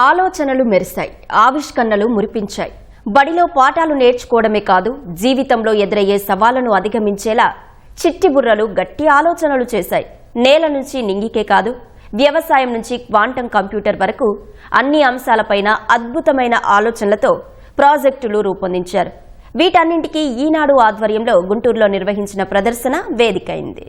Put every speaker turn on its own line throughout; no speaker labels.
ఆలోచనలు మెరిశాయి, ఆవిష్కరణలు మురిపించాయి. బడిలో పాఠాలు నేర్చుకోవడమే కాదు, జీవితంలో ఎదురయ్యే సవాళ్లను అధిగమించేలా చిట్టి బుర్రలు గట్టి ఆలోచనలు చేశాయి. నేల నుంచి నింగికే కాదు, వ్యవసాయం నుంచి క్వాంటం కంప్యూటర్ వరకు అన్ని అంశాలపైన అద్భుతమైన ఆలోచనలతో ప్రాజెక్టులు రూపొందించారు. వీటన్నింటికీ ఈనాడు ఆధ్వర్యంలో గుంటూరులో నిర్వహించిన ప్రదర్శన వేదికైంది.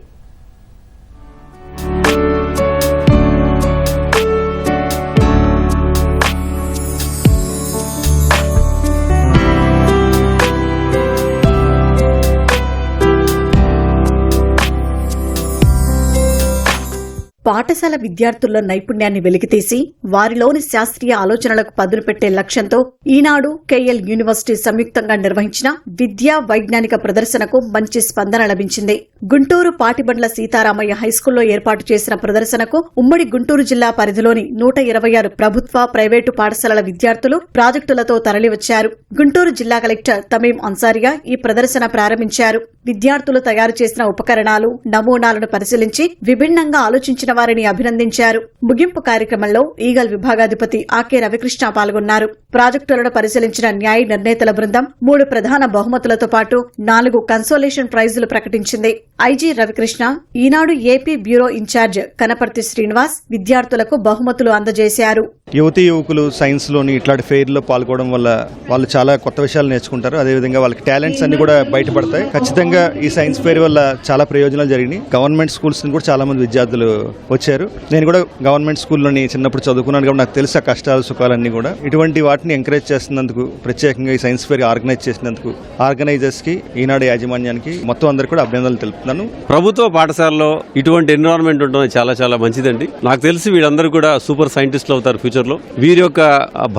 పాఠశాల విద్యార్థుల్లో నైపుణ్యాన్ని వెలికితీసి వారిలోని శాస్త్రీయ ఆలోచనలకు పదును పెట్టే లక్ష్యంతో ఈనాడు కేఎల్ యూనివర్సిటీ సంయుక్తంగా నిర్వహించిన విద్యా వైజ్ఞానిక ప్రదర్శనకు మంచి స్పందన లభించింది. గుంటూరు పాటిబండ్ల సీతారామయ్య హైస్కూల్లో ఏర్పాటు చేసిన ప్రదర్శనకు ఉమ్మడి గుంటూరు జిల్లా పరిధిలోని 126 ప్రభుత్వ ప్రైవేటు పాఠశాలల విద్యార్థులు ప్రాజెక్టులతో తరలివచ్చారు. గుంటూరు జిల్లా కలెక్టర్ తమీం అన్సారియా ఈ ప్రదర్శన ప్రారంభించారు. విద్యార్థులు తయారు చేసిన ఉపకరణాలు, నమూనాలను పరిశీలించి విభిన్నంగా ఆలోచించిన వారిని అభినందించారు. ముగింపు కార్యక్రమంలో ఈగల్ విభాగాధిపతి ఆకే రవికృష్ణ పాల్గొన్నారు. ప్రాజెక్టులను పరిశీలించిన న్యాయ నిర్ణేతల బృందం 3 ప్రధాన బహుమతులతో పాటు 4 కన్సోలేషన్ ప్రైజులు ప్రకటించింది. IG Ravikrishna, Eenadu AP bureau incharge Kanaparthi Srinivas విద్యార్థులకు బహుమతులు అందజేశారు.
యువతీ యువకులు సైన్స్ లోని ఇట్లాంటి ఫెయిర్ లో పాల్గొనడం వల్ల వాళ్ళు చాలా కొత్త విషయాలు నేర్చుకుంటారు. అదేవిధంగా వాళ్ళకి టాలెంట్స్ అన్ని కూడా బయటపడతాయి. ఖచ్చితంగా ఈ సైన్స్ ఫెయిర్ వల్ల చాలా ప్రయోజనాలు జరిగినాయి. గవర్నమెంట్ స్కూల్స్ నుంచి కూడా చాలా మంది విద్యార్థులు వచ్చారు. నేను కూడా గవర్నమెంట్ స్కూల్లోని చిన్నప్పుడు చదువుకున్నాను కాబట్టి నాకు తెలుసు ఆ కష్టాలు సుఖాలన్నీ కూడా. ఇటువంటి వాటిని ఎంకరేజ్ చేస్తున్నందుకు, ప్రత్యేకంగా ఈ సైన్స్ ఫెయిర్ ఆర్గనైజ్ చేసినందుకు ఆర్గనైజర్స్ కి, ఈనాడు యాజమాన్యానికి మొత్తం అందరికీ కూడా అభినందనలు తెలుపుతున్నాను.
ప్రభుత్వ పాఠశాలలో ఇటువంటి ఎన్విరాన్మెంట్ ఉండడం చాలా చాలా మంచిదండి. నాకు తెలిసి వీళ్ళందరూ కూడా సూపర్ సైంటిస్టులు అవుతారు ఫ్యూచర్ లో. వీరి యొక్క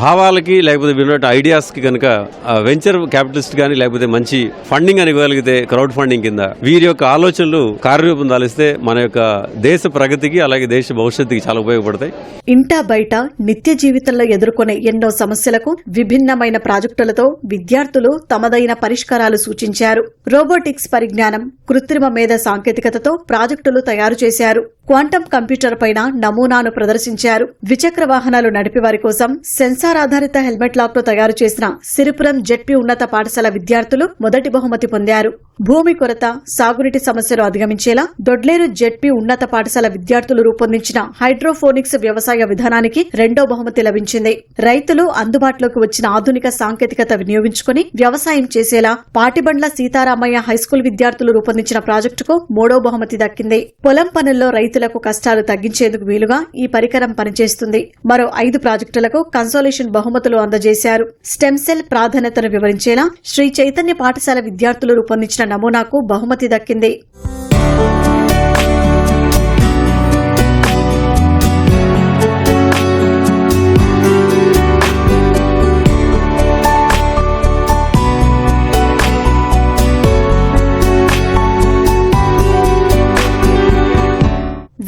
భావాలకి లేకపోతే వీరి ఐడియాస్ కి కనుక వెంచర్ క్యాపిటలిస్ట్ గానీ లేకపోతే మంచి ఫండింగ్ అని ఇవ్వగలిగితే, క్రౌడ్ ఫండింగ్ కింద వీరి యొక్క ఆలోచనలు కార్యరూపం దాలిస్తే మన యొక్క దేశ ప్రగతికి అలాగే దేశ భవిష్యత్తుకి చాలా ఉపయోగపడతాయి.
ఇంటా బయట నిత్య జీవితంలో ఎదుర్కొనే ఎన్నో సమస్యలకు విభిన్నమైన ప్రాజెక్టులతో విద్యార్థులు తమదైన పరిష్కారాలు సూచించారు. రోబోటిక్స్ పరిజ్ఞానం, కృత్రిమ మేధ సాంకేతికతతో ప్రాజెక్టులు తయారు చేశారు. క్వాంటం కంప్యూటర్ పైన నమూనాను ప్రదర్శించారు. ద్విచక్ర వాహనాలు నడిపే వారి కోసం సెన్సార్ ఆధారిత హెల్మెట్ లాక్ ను తయారు చేసిన సిరిపురం జెడ్పీ ఉన్నత పాఠశాల విద్యార్థులు మొదటి బహుమతి పొందారు. భూమి కొరత, సాగునీటి సమస్యలు అధిగమించేలా దొడ్లేరు జెడ్పీ ఉన్నత పాఠశాల విద్యార్థులు రూపొందించిన హైడ్రోఫోనిక్స్ వ్యవసాయ విధానానికి 2వ బహుమతి లభించింది. రైతులు అందుబాటులోకి వచ్చిన ఆధునిక సాంకేతికత వినియోగించుకుని వ్యవసాయం చేసేలా పాటిబండ్ల సీతారామయ్య హైస్కూల్ విద్యార్థులు రూపొందించిన ప్రాజెక్టుకు 3వ బహుమతి దక్కింది. పొలం పనుల్లో రైతులకు కష్టాలు తగ్గించేందుకు వీలుగా ఈ పరికరం పనిచేస్తుంది. మరో 5 ప్రాజెక్టులకు కన్సోలేషన్ బహుమతులు అందజేశారు. స్టెమ్ సెల్ ప్రాధాన్యతను వివరించేలా శ్రీ చైతన్య పాఠశాల విద్యార్థులు రూపొందించిన నమూనాకు బహుమతి దక్కింది.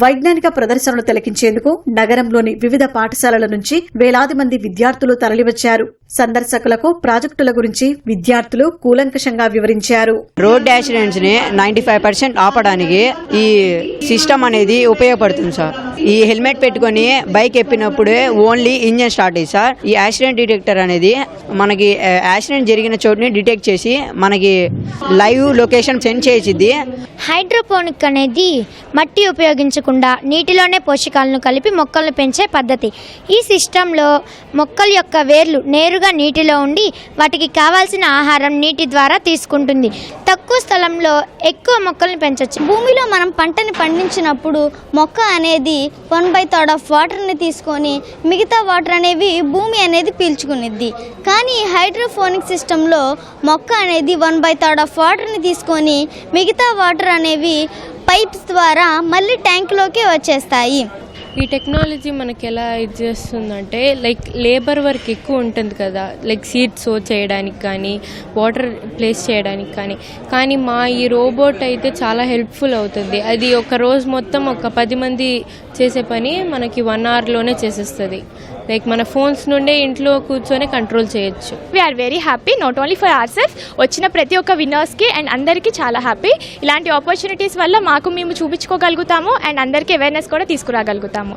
వైజ్ఞానిక ప్రదర్శనలు తిలకించేందుకు నగరంలోని వివిధ పాఠశాలల నుంచి వేలాది మంది విద్యార్థులు తరలివచ్చారు. సందర్శకులకు ప్రాజెక్టుల గురించి విద్యార్థులు కూలంకషంగా వివరించారు.
రోడ్ యాక్సిడెంట్స్ ని 95% ఆపడానికి ఈ సిస్టమ్ అనేది ఉపయోగపడుతుంది సార్. ఈ హెల్మెట్ పెట్టుకుని బైక్ ఎప్పినప్పుడే ఓన్లీ ఇంజన్ స్టార్ట్ అయ్యి సార్. ఈ యాక్సిడెంట్ డిటెక్టర్ అనేది మనకి యాక్సిడెంట్ జరిగిన చోటుని డిటెక్ట్ చేసి మనకి లైవ్ లొకేషన్ సెండ్ చేసిద్ది.
హైడ్రోపోనిక్ అనేది మట్టి ఉపయోగించకుండా నీటిలోనే పోషకాలను కలిపి మొక్కలను పెంచే పద్ధతి. ఈ సిస్టంలో మొక్కల యొక్క వేర్లు నేరుగా నీటిలో ఉండి వాటికి కావాల్సిన ఆహారం నీటి ద్వారా తీసుకుంటుంది. తక్కువ స్థలంలో ఎక్కువ మొక్కల్ని పెంచవచ్చు.
భూమిలో మనం పంటని పండించినప్పుడు మొక్క అనేది 1/3 ఆఫ్ వాటర్ని తీసుకొని మిగతా వాటర్ అనేవి భూమి అనేది పీల్చుకునిద్ది. కానీ హైడ్రోఫోనిక్ సిస్టంలో మొక్క అనేది 1/3 ఆఫ్ వాటర్ని తీసుకొని మిగతా వాటర్ అనేవి పైప్స్ ద్వారా మళ్ళీ ట్యాంక్లోకి వచ్చేస్తాయి.
ఈ టెక్నాలజీ మనకి ఎలా ఇది చేస్తుందంటే లేబర్ వర్క్ ఎక్కువ ఉంటుంది కదా, సీడ్స్ సో చేయడానికి కానీ వాటర్ ప్లేస్ చేయడానికి కానీ మా ఈ రోబోట్ అయితే చాలా హెల్ప్ఫుల్ అవుతుంది. అది ఒక రోజు మొత్తం ఒక 10 మంది చేసే పని మనకి 1 అవర్లోనే చేసేస్తుంది. మన ఫోన్స్ నుండే ఇంట్లో కూర్చొని కంట్రోల్ చేయొచ్చు.
We are very happy, not only for our self, వచ్చిన ప్రతి ఒక్క విన్నర్స్కి అండ్ అందరికీ చాలా హ్యాపీ. ఇలాంటి ఆపర్చునిటీస్ వల్ల మాకు మేము చూపించుకోగలుగుతాము అండ్ అందరికీ అవేర్నెస్ కూడా తీసుకురాగలుగుతాము.